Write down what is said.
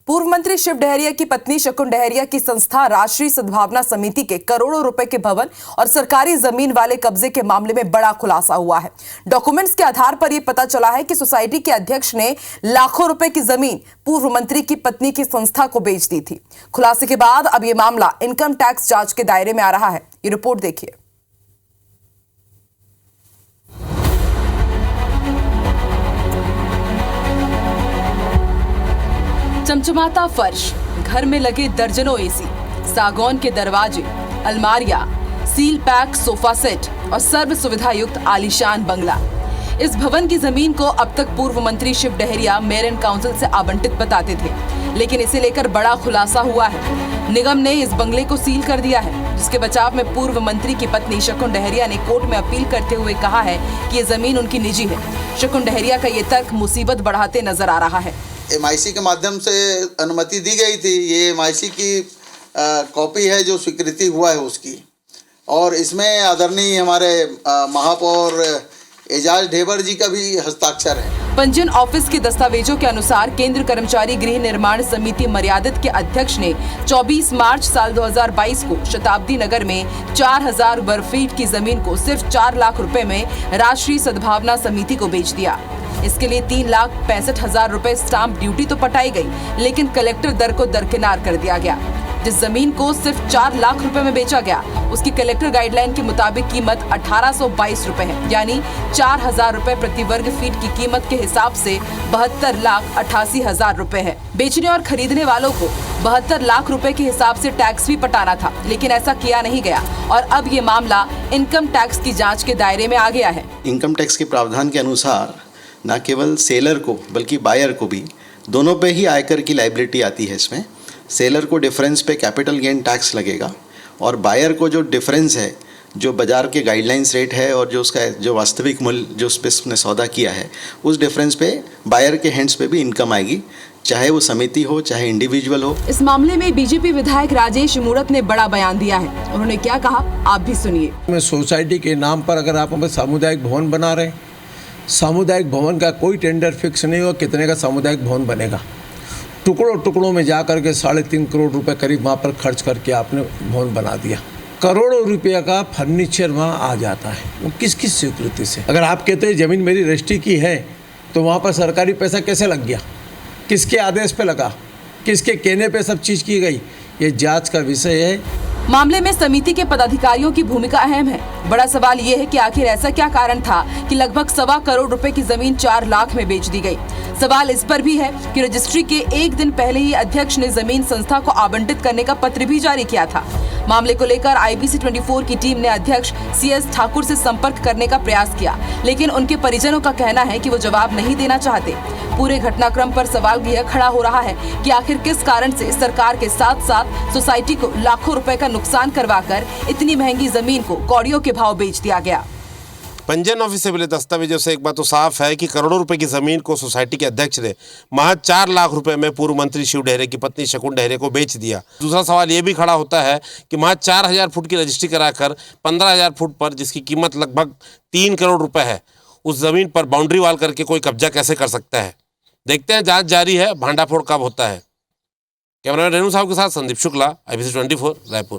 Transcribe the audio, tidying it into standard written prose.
पूर्व मंत्री शिव डहरिया की पत्नी शकुन डहरिया की संस्था राष्ट्रीय सद्भावना समिति के करोड़ों रुपए के भवन और सरकारी जमीन वाले कब्जे के मामले में बड़ा खुलासा हुआ है। डॉक्यूमेंट्स के आधार पर यह पता चला है कि सोसाइटी के अध्यक्ष ने लाखों रुपए की जमीन पूर्व मंत्री की पत्नी की संस्था को बेच दी थी। खुलासे के बाद अब यह मामला इनकम टैक्स जांच के दायरे में आ रहा है। ये रिपोर्ट देखिए। चमचमाता फर्श, घर में लगे दर्जनों एसी, सागौन के दरवाजे, अलमारियां, सील पैक सोफा सेट और सर्व सुविधा युक्त आलीशान बंगला। इस भवन की जमीन को अब तक पूर्व मंत्री Shiv Dahariya mayor and council से आवंटित बताते थे, लेकिन इसे लेकर बड़ा खुलासा हुआ है। निगम ने इस बंगले को सील कर दिया है, जिसके बचाव में पूर्व मंत्री की पत्नी शकुन डहरिया ने कोर्ट में अपील करते हुए कहा है कि ये जमीन उनकी निजी है। शकुन डहरिया का ये तर्क मुसीबत बढ़ाते नजर आ रहा है। MIC के माध्यम से अनुमति दी गई थी। ये MIC की कॉपी है जो स्वीकृति हुआ है उसकी, और इसमें आदरणीय हमारे महापौर एजाज ढेबर जी का भी हस्ताक्षर है। पंजीयन ऑफिस के दस्तावेजों के अनुसार केंद्र कर्मचारी गृह निर्माण समिति मर्यादित के अध्यक्ष ने 24 मार्च साल 2022 को शताब्दी नगर में 4000 वर्ग फीट की जमीन को सिर्फ 4 लाख रुपए में राष्ट्रीय सद्भावना समिति को बेच दिया। इसके लिए 3,65,000 रुपए स्टाम्प ड्यूटी तो पटाई गई, लेकिन कलेक्टर दर को दरकिनार कर दिया गया। जिस जमीन को सिर्फ 4 लाख रुपए में बेचा गया, उसकी कलेक्टर गाइडलाइन के मुताबिक कीमत 1822 रुपए है, यानी 4000 रुपए प्रति वर्ग फीट की कीमत के हिसाब से 72,88,000 रुपए है। बेचने और खरीदने वालों को 72 लाख रुपए के हिसाब से टैक्स भी पटाना था, लेकिन ऐसा किया नहीं गया और अब ये मामला इनकम टैक्स की जाँच के दायरे में आ गया है। इनकम टैक्स के प्रावधान के अनुसार न केवल सेलर को बल्कि बायर को भी, दोनों पे ही आयकर की लायबिलिटी आती है। इसमें सेलर को डिफरेंस पे कैपिटल गेन टैक्स लगेगा और बायर को जो डिफरेंस है, जो बाज़ार के गाइडलाइंस रेट है और जो उसका जो वास्तविक मूल्य जो उस पर उसने सौदा किया है, उस डिफरेंस पे बायर के हैंड्स पे भी इनकम आएगी, चाहे वो समिति हो चाहे इंडिविजुअल हो। इस मामले में बीजेपी विधायक राजेश मूरत ने बड़ा बयान दिया है। उन्होंने क्या कहा, आप भी सुनिए। सोसाइटी के नाम पर अगर आप सामुदायिक भवन बना रहे, सामुदायिक भवन का कोई टेंडर फिक्स नहीं हो कितने का सामुदायिक भवन बनेगा। टुकड़ों टुकड़ों में जा करके 3.5 करोड़ रुपए करीब वहाँ पर खर्च करके आपने भवन बना दिया। करोड़ों रुपये का फर्नीचर वहाँ आ जाता है, वो किस किस स्वीकृति से? अगर आप कहते हैं ज़मीन मेरी रजिस्ट्री की है, तो वहाँ पर सरकारी पैसा कैसे लग गया, किसके आदेश पे लगा, किसके कहने पे सब चीज़ की गई, ये जाँच का विषय है। मामले में समिति के पदाधिकारियों की भूमिका अहम है। बड़ा सवाल ये है कि आखिर ऐसा क्या कारण था कि लगभग 1.25 करोड़ रुपए की जमीन 4 लाख में बेच दी गई। सवाल इस पर भी है कि रजिस्ट्री के एक दिन पहले ही अध्यक्ष ने जमीन संस्था को आवंटित करने का पत्र भी जारी किया था। मामले को लेकर IBC 24 की टीम ने अध्यक्ष CS ठाकुर से संपर्क करने का प्रयास किया, लेकिन उनके परिजनों का कहना है कि वो जवाब नहीं देना चाहते। पूरे घटनाक्रम पर सवाल यह खड़ा हो रहा है कि आखिर किस कारण से सरकार के साथ साथ सोसाइटी को लाखों रुपए का नुकसान करवाकर इतनी महंगी जमीन को कौड़ियों के भाव बेच दिया गया। पंजीयन ऑफिस से मिले दस्तावेजों से एक बात तो साफ है कि करोड़ों रुपए की जमीन को सोसाइटी के अध्यक्ष ने महज 4 लाख रुपए में पूर्व मंत्री शिव डहरिया की पत्नी शकुन डहरिया को बेच दिया। दूसरा सवाल ये भी खड़ा होता है कि महज 4000 फुट की रजिस्ट्री कराकर 15,000 फुट पर, जिसकी कीमत लगभग 3 करोड़ रुपए है, उस जमीन पर बाउंड्री वाल करके कोई कब्जा कैसे कर सकता है? देखते हैं, जांच जारी है, भांडाफोड़ कब होता है। कैमरामैन रेणु साहब के साथ संदीप शुक्ला, IBC 24 रायपुर।